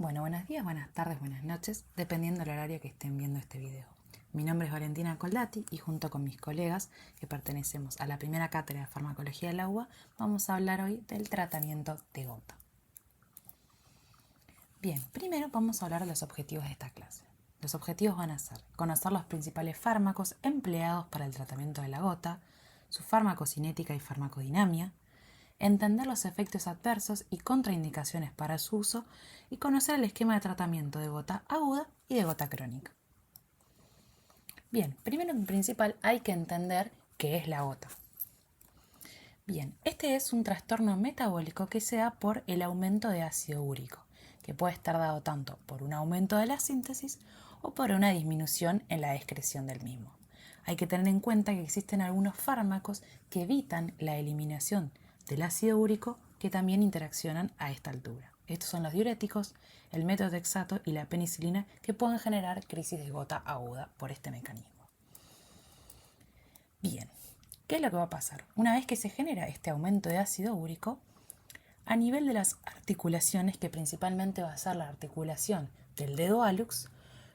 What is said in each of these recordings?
Bueno, buenos días, buenas tardes, buenas noches, dependiendo del horario que estén viendo este video. Mi nombre es Valentina Coldati y junto con mis colegas que pertenecemos a la primera cátedra de farmacología del agua, vamos a hablar hoy del tratamiento de gota. Bien, primero vamos a hablar de los objetivos de esta clase. Los objetivos van a ser conocer los principales fármacos empleados para el tratamiento de la gota, su farmacocinética y farmacodinamia, entender los efectos adversos y contraindicaciones para su uso y conocer el esquema de tratamiento de gota aguda y de gota crónica. Bien, primero en principal hay que entender qué es la gota. Bien, este es un trastorno metabólico que se da por el aumento de ácido úrico, que puede estar dado tanto por un aumento de la síntesis o por una disminución en la excreción del mismo. Hay que tener en cuenta que existen algunos fármacos que evitan la eliminación del ácido úrico que también interaccionan a esta altura. Estos son los diuréticos, el metotrexato y la penicilina que pueden generar crisis de gota aguda por este mecanismo. Bien, ¿qué es lo que va a pasar? Una vez que se genera este aumento de ácido úrico, a nivel de las articulaciones, que principalmente va a ser la articulación del dedo hallux,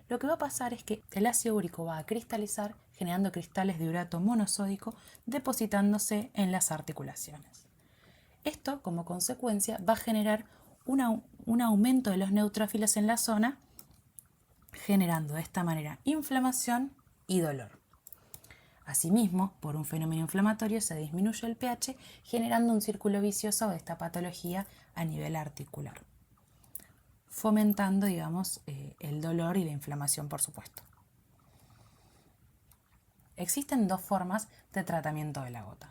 lo que va a pasar es que el ácido úrico va a cristalizar generando cristales de urato monosódico depositándose en las articulaciones. Esto, como consecuencia, va a generar un aumento de los neutrófilos en la zona, generando de esta manera inflamación y dolor. Asimismo, por un fenómeno inflamatorio se disminuye el pH, generando un círculo vicioso de esta patología a nivel articular, fomentando, el dolor y la inflamación, por supuesto. Existen dos formas de tratamiento de la gota.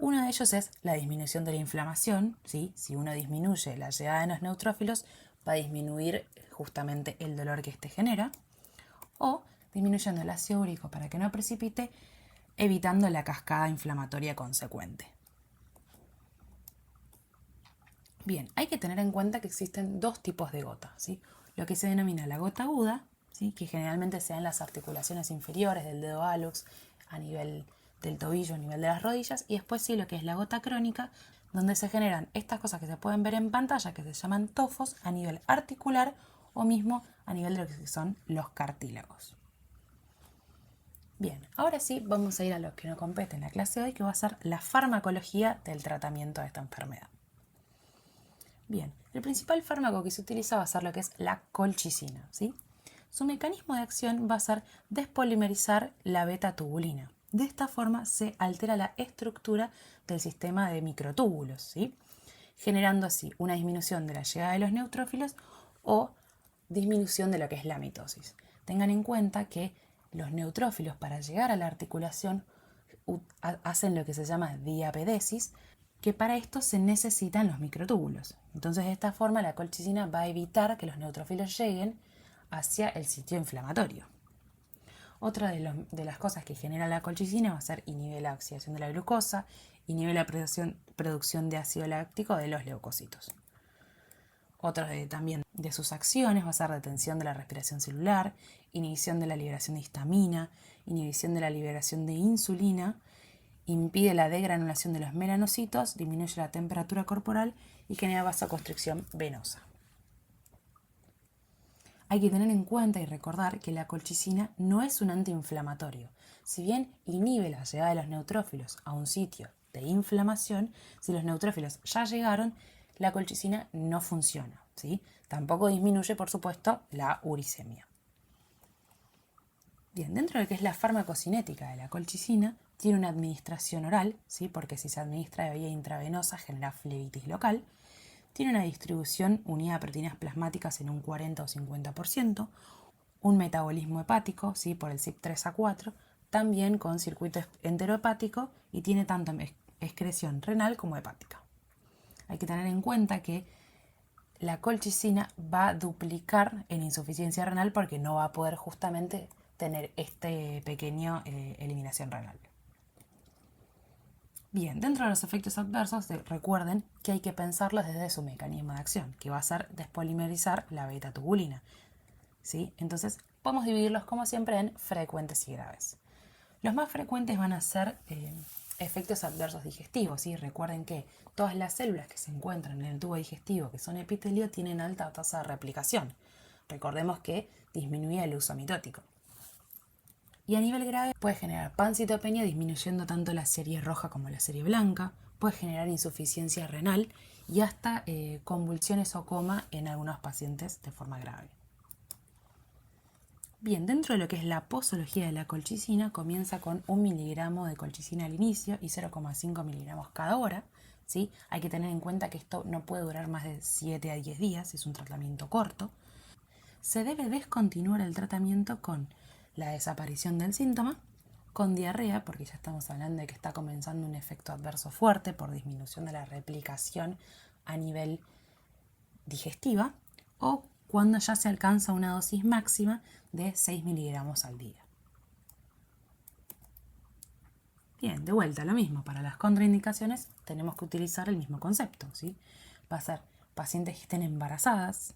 Uno de ellos es la disminución de la inflamación, ¿sí? Si uno disminuye la llegada de los neutrófilos, va a disminuir justamente el dolor que éste genera, o disminuyendo el ácido úrico para que no precipite, evitando la cascada inflamatoria consecuente. Bien, hay que tener en cuenta que existen dos tipos de gota, ¿sí? Lo que se denomina la gota aguda, ¿sí? Que generalmente se da en las articulaciones inferiores del dedo hallux, a nivel del tobillo, a nivel de las rodillas, y después sí lo que es la gota crónica, donde se generan estas cosas que se pueden ver en pantalla, que se llaman tofos, a nivel articular o mismo a nivel de lo que son los cartílagos. Bien, ahora sí vamos a ir a lo que nos compete en la clase de hoy, que va a ser la farmacología del tratamiento de esta enfermedad. Bien, el principal fármaco que se utiliza va a ser lo que es la colchicina, ¿sí? Su mecanismo de acción va a ser despolimerizar la beta-tubulina. De esta forma se altera la estructura del sistema de microtúbulos, ¿sí? Generando así una disminución de la llegada de los neutrófilos o disminución de lo que es la mitosis. Tengan en cuenta que los neutrófilos, para llegar a la articulación, hacen lo que se llama diapedesis, que para esto se necesitan los microtúbulos. Entonces, de esta forma, la colchicina va a evitar que los neutrófilos lleguen hacia el sitio inflamatorio. Otra de las cosas que genera la colchicina va a ser inhibir la oxidación de la glucosa, inhibir la producción de ácido láctico de los leucocitos. Otra también de sus acciones va a ser detención de la respiración celular, inhibición de la liberación de histamina, inhibición de la liberación de insulina, impide la degranulación de los melanocitos, disminuye la temperatura corporal y genera vasoconstricción venosa. Hay que tener en cuenta y recordar que la colchicina no es un antiinflamatorio. Si bien inhibe la llegada de los neutrófilos a un sitio de inflamación, si los neutrófilos ya llegaron, la colchicina no funciona, ¿sí? Tampoco disminuye, por supuesto, la uricemia. Bien, dentro de lo que es la farmacocinética de la colchicina, tiene una administración oral, ¿sí? Porque si se administra de vía intravenosa genera flebitis local. Tiene una distribución unida a proteínas plasmáticas en un 40 o 50%, un metabolismo hepático, ¿sí? Por el CYP3A4, también con circuito enterohepático y tiene tanto excreción renal como hepática. Hay que tener en cuenta que la colchicina va a duplicar en insuficiencia renal porque no va a poder justamente tener este pequeño eliminación renal. Bien, dentro de los efectos adversos, recuerden que hay que pensarlos desde su mecanismo de acción, que va a ser despolimerizar la beta-tubulina, ¿sí? Entonces, podemos dividirlos como siempre en frecuentes y graves. Los más frecuentes van a ser efectos adversos digestivos, ¿sí? Recuerden que todas las células que se encuentran en el tubo digestivo, que son epitelio, tienen alta tasa de replicación. Recordemos que disminuye el uso mitótico. Y a nivel grave puede generar pancitopenia disminuyendo tanto la serie roja como la serie blanca, puede generar insuficiencia renal y hasta convulsiones o coma en algunos pacientes de forma grave. Bien, dentro de lo que es la posología de la colchicina, comienza con 1 miligramo de colchicina al inicio y 0,5 miligramos cada hora, ¿sí? Hay que tener en cuenta que esto no puede durar más de 7 a 10 días, es un tratamiento corto. Se debe descontinuar el tratamiento con la desaparición del síntoma, con diarrea, porque ya estamos hablando de que está comenzando un efecto adverso fuerte por disminución de la replicación a nivel digestiva, o cuando ya se alcanza una dosis máxima de 6 miligramos al día. Bien, de vuelta, lo mismo. Para las contraindicaciones tenemos que utilizar el mismo concepto, ¿sí? Va a ser pacientes que estén embarazadas,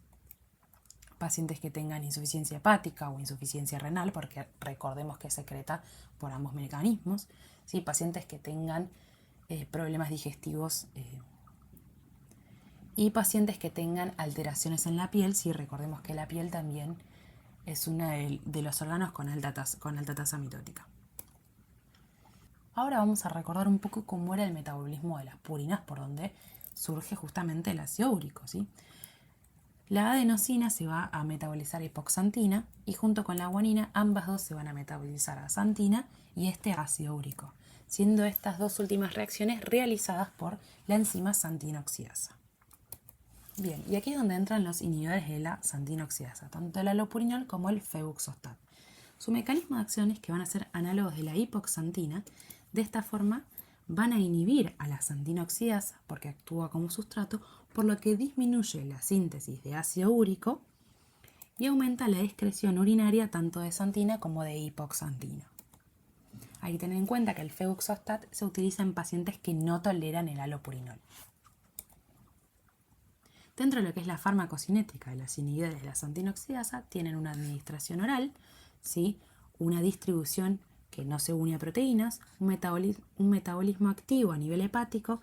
pacientes que tengan insuficiencia hepática o insuficiencia renal, porque recordemos que secreta por ambos mecanismos, ¿sí? Pacientes que tengan problemas digestivos y pacientes que tengan alteraciones en la piel, sí, recordemos que la piel también es uno de los órganos con alta tasa mitótica. Ahora vamos a recordar un poco cómo era el metabolismo de las purinas, por donde surge justamente el ácido úrico, ¿sí? La adenosina se va a metabolizar a hipoxantina y junto con la guanina ambas dos se van a metabolizar a xantina y ácido úrico, siendo estas dos últimas reacciones realizadas por la enzima xantina oxidasa. Bien, y aquí es donde entran los inhibidores de la xantina oxidasa, tanto el allopurinol como el febuxostat. Su mecanismo de acción es que van a ser análogos de la hipoxantina. De esta forma van a inhibir a la xantina oxidasa porque actúa como sustrato, por lo que disminuye la síntesis de ácido úrico y aumenta la excreción urinaria tanto de xantina como de hipoxantina. Hay que tener en cuenta que el febuxostat se utiliza en pacientes que no toleran el allopurinol. Dentro de lo que es la farmacocinética de las inhibidores de la xantina oxidasa, tienen una administración oral, ¿sí? Una distribución que no se une a proteínas, un metabolismo activo a nivel hepático,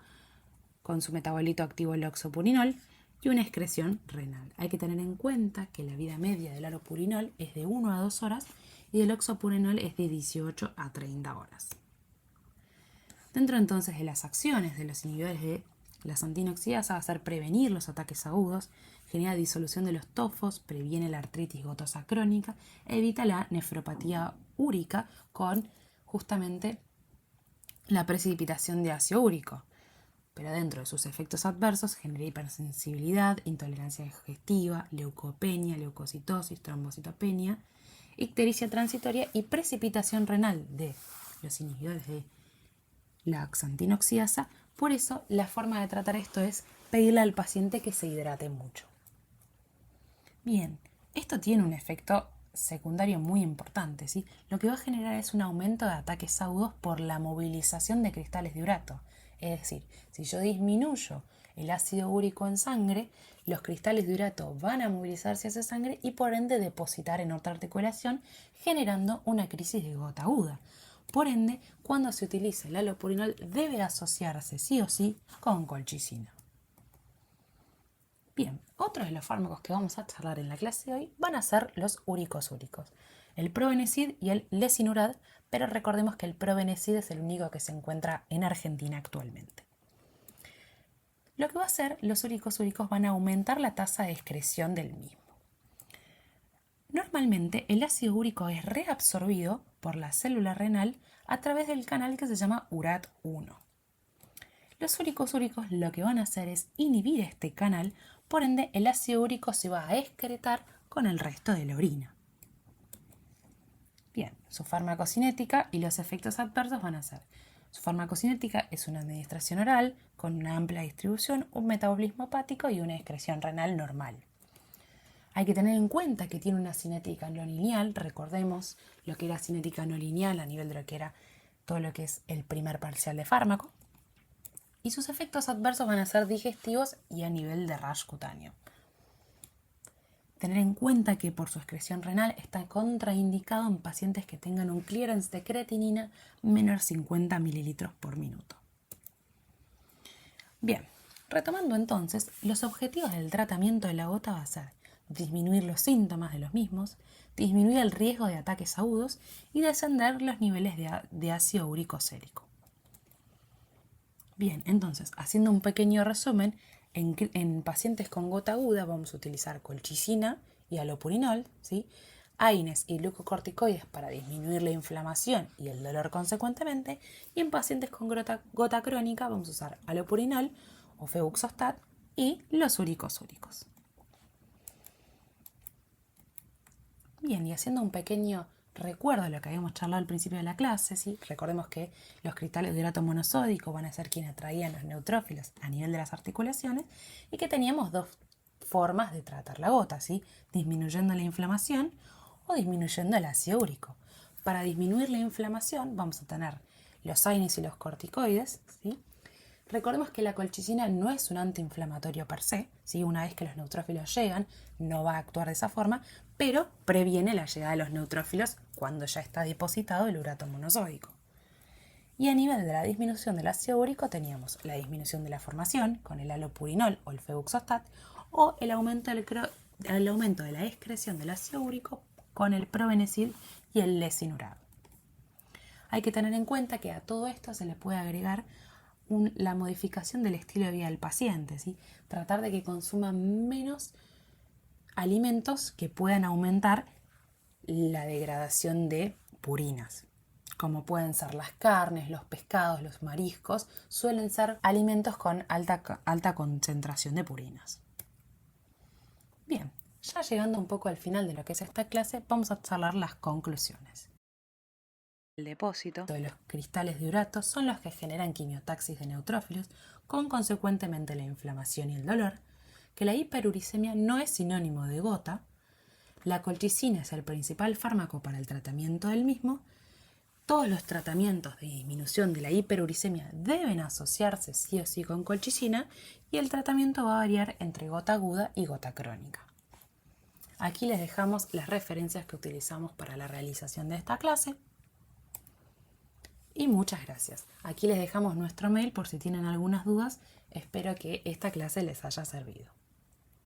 con su metabolito activo el oxopurinol, y una excreción renal. Hay que tener en cuenta que la vida media del allopurinol es de 1 a 2 horas y del oxopurinol es de 18 a 30 horas. Dentro entonces de las acciones de los inhibidores de la xantina oxidasa va a ser prevenir los ataques agudos, genera disolución de los tofos, previene la artritis gotosa crónica, evita la nefropatía úrica con justamente la precipitación de ácido úrico. Pero dentro de sus efectos adversos genera hipersensibilidad, intolerancia digestiva, leucopenia, leucocitosis, trombocitopenia, ictericia transitoria y precipitación renal de los inhibidores de la xantina oxidasa. Por eso la forma de tratar esto es pedirle al paciente que se hidrate mucho. Bien, esto tiene un efecto secundario muy importante, ¿sí? Lo que va a generar es un aumento de ataques agudos por la movilización de cristales de urato. Es decir, si yo disminuyo el ácido úrico en sangre, los cristales de urato van a movilizarse hacia sangre y por ende depositar en otra articulación, generando una crisis de gota aguda. Por ende, cuando se utiliza el allopurinol debe asociarse sí o sí con colchicina. Bien, otros de los fármacos que vamos a charlar en la clase de hoy van a ser los úricos, el Probenecid y el Lesinurad, pero recordemos que el Probenecid es el único que se encuentra en Argentina actualmente. Lo que va a hacer, los úricos van a aumentar la tasa de excreción del mismo. Normalmente el ácido úrico es reabsorbido por la célula renal a través del canal que se llama URAT1. Los úricos lo que van a hacer es inhibir este canal, por ende el ácido úrico se va a excretar con el resto de la orina. Bien, su farmacocinética y los efectos adversos van a ser: su farmacocinética es una administración oral con una amplia distribución, un metabolismo hepático y una excreción renal normal. Hay que tener en cuenta que tiene una cinética no lineal. Recordemos lo que era cinética no lineal a nivel de lo que era todo lo que es el primer parcial de fármaco. Y sus efectos adversos van a ser digestivos y a nivel de rash cutáneo. tener en cuenta que por su excreción renal está contraindicado en pacientes que tengan un clearance de creatinina menor a 50 mililitros por minuto. Bien, retomando entonces, los objetivos del tratamiento de la gota va a ser disminuir los síntomas de los mismos, disminuir el riesgo de ataques agudos y descender los niveles de ácido úrico sérico. Bien, entonces, haciendo un pequeño resumen, en pacientes con gota aguda vamos a utilizar colchicina y alopurinol, ¿sí? AINES y glucocorticoides para disminuir la inflamación y el dolor consecuentemente, y en pacientes con gota crónica vamos a usar alopurinol o febuxostat y los úricos. Bien, y haciendo un pequeño recuerdo de lo que habíamos charlado al principio de la clase, ¿sí? Recordemos que los cristales de urato monosódico van a ser quienes atraían los neutrófilos a nivel de las articulaciones y que teníamos dos formas de tratar la gota, ¿sí? Disminuyendo la inflamación o disminuyendo el ácido úrico. Para disminuir la inflamación vamos a tener los AINES y los corticoides, ¿sí? Recordemos que la colchicina no es un antiinflamatorio per se, ¿sí? Una vez que los neutrófilos llegan, no va a actuar de esa forma, pero previene la llegada de los neutrófilos cuando ya está depositado el urato monosódico. Y a nivel de la disminución del ácido úrico teníamos la disminución de la formación con el alopurinol o el febuxostat o el aumento de la excreción del ácido úrico con el probenecid y el lesinurad. Hay que tener en cuenta que a todo esto se le puede agregar la modificación del estilo de vida del paciente, ¿sí? Tratar de que consuma menos alimentos que puedan aumentar la degradación de purinas, como pueden ser las carnes, los pescados, los mariscos, suelen ser alimentos con alta concentración de purinas. Bien, ya llegando un poco al final de lo que es esta clase, vamos a charlar las conclusiones. El depósito de los cristales de urato son los que generan quimiotaxis de neutrófilos, con consecuentemente la inflamación y el dolor, que la hiperuricemia no es sinónimo de gota, la colchicina es el principal fármaco para el tratamiento del mismo, todos los tratamientos de disminución de la hiperuricemia deben asociarse sí o sí con colchicina y el tratamiento va a variar entre gota aguda y gota crónica. Aquí les dejamos las referencias que utilizamos para la realización de esta clase. Y muchas gracias. Aquí les dejamos nuestro mail por si tienen algunas dudas. Espero que esta clase les haya servido.